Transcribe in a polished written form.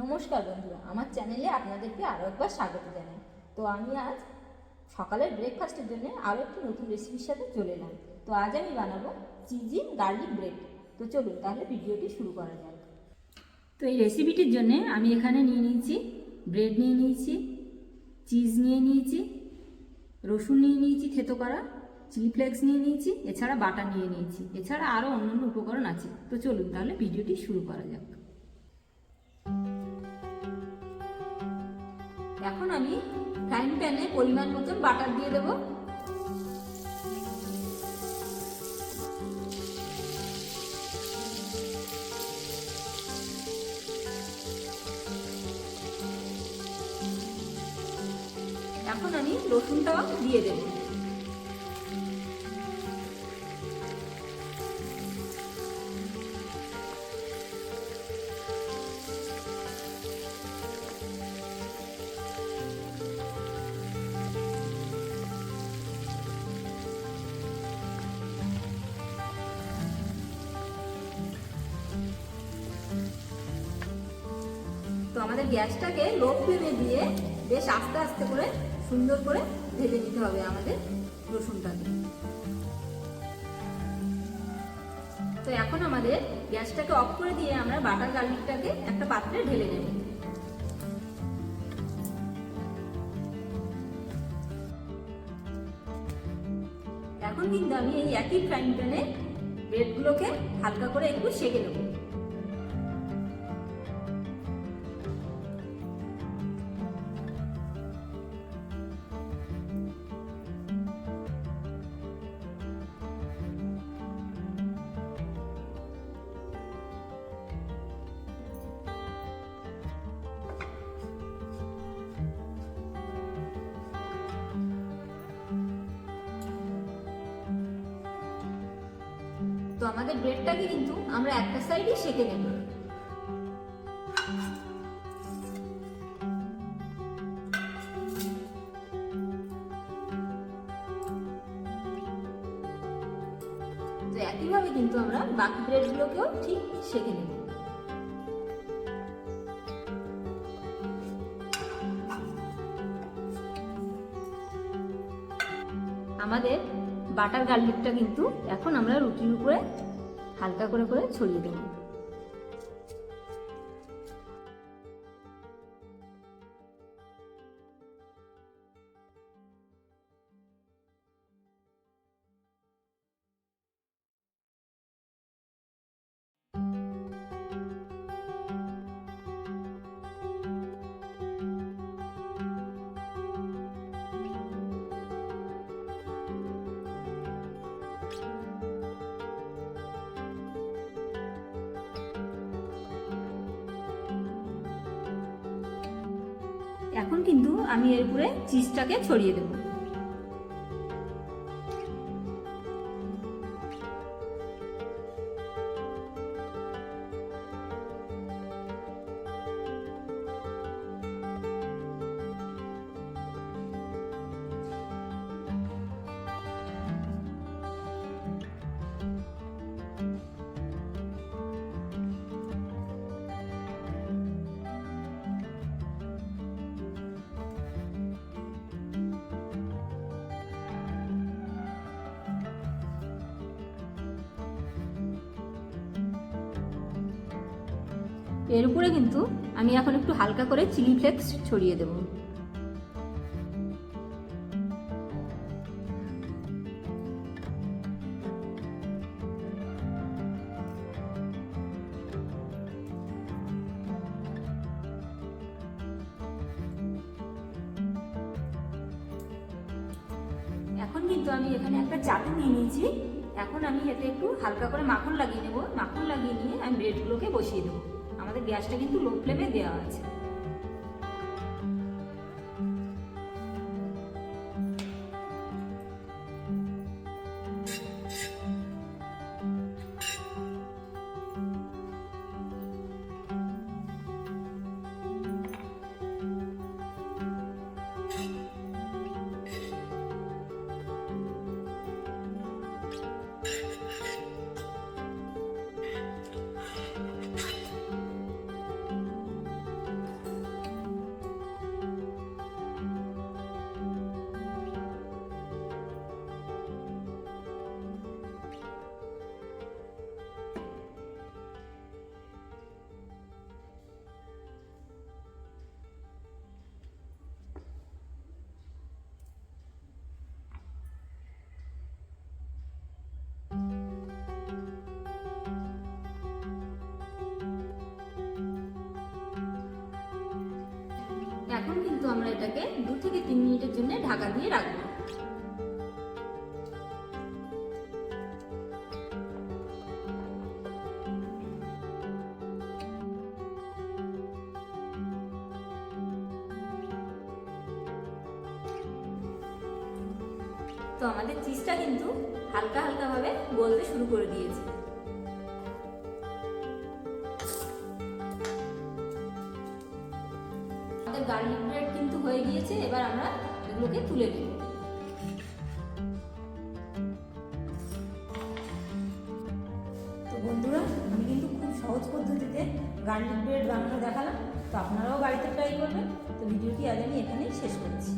নমস্কার বন্ধুরা, আমার চ্যানেলে আপনাদেরকে আরও একবার স্বাগত জানাই। তো আমি আজ সকালের ব্রেকফাস্টের জন্য আরও একটি নতুন রেসিপির সাথে চলে এলাম। তো আজ আমি বানাবো চিজি গার্লিক ব্রেড। তো চলুন তাহলে ভিডিওটি শুরু করা যাক। তো এই রেসিপিটির জন্য আমি এখানে নিয়ে নিয়েছি ব্রেড, নিয়ে নিয়েছি চিজ, নিয়ে নিয়েছি রসুন, নিয়ে নিয়েছি থেতো করা, চিলি ফ্লেক্স নিয়ে নিয়েছি, এছাড়া বাটার নিয়ে নিয়েছি, এছাড়া আরও অন্যান্য উপকরণ আছে। তো চলুন তাহলে ভিডিওটি শুরু করা যাক। এখন আমি ফ্রাইং প্যানে পরিমাণ মতন বাটার দিয়ে দেব। এখন আমি রসুনটাও দিয়ে দেব। তো আমাদের গ্যাসটাকে লো ফ্লেমে দিয়ে বেশ আস্তে আস্তে করে সুন্দর করে ভেজে নিতে হবে আমাদের রসুনটাকে। তো এখন আমাদের গ্যাসটাকে অফ করে দিয়ে আমরা বাটার গার্লিকটাকে একটা পাত্রে ঢেলে নেব। এখন কিন্তু আমি এই একই ফ্রাইং প্যানে ব্রেডগুলোকে হালকা করে একটু সেঁকে নেব। তো আমাদের ব্রেডটাকে কিন্তু আমরা একটা সাইডে সেঁকে নেব। তো একইভাবে কিন্তু আমরা বাকি ব্রেডগুলোকেও ঠিক সেঁকে নেব। আমাদের বাটার গার্লিকটা কিন্তু এখন আমরা রুটির উপরে হালকা করে করে ছড়িয়ে দেব। এখন কিন্তু আমি এর উপরে চিজটাকে ছড়িয়ে দেব। এর উপরে কিন্তু আমি এখন একটু হালকা করে চিলি ফ্লেক্স ছড়িয়ে দেব। এখন কিন্তু আমি এখানে একটা চাটু নিয়ে নিয়েছি। এখন আমি এতে একটু হালকা করে মাখন লাগিয়ে নেব। মাখন লাগিয়ে নিয়ে আমি ব্রেডগুলোকে বসিয়ে দেবো। আমাদের গ্যাসটা কিন্তু লো ফ্লেমে দেওয়া আছে। এটাকে 2 থেকে 3 মিনিটের জন্য ঢাকা দিয়ে রাখবো। তো আমাদের চিজটা কিন্তু হালকা হালকা ভাবে গলতে শুরু করে দিয়েছে। আমাদের গার্লিক ব্রেড কিন্তু হয়ে গিয়েছে, এবার আমরা এগুলোকে তুলে নেব। তো বন্ধুরা, আমি কিন্তু খুব সহজ পদ্ধতিতে গার্লিক ব্রেড বানানো দেখালাম, তো আপনারাও বাড়িতে ট্রাই করবেন। তো ভিডিওটি আজ আমি এখানেই শেষ করছি।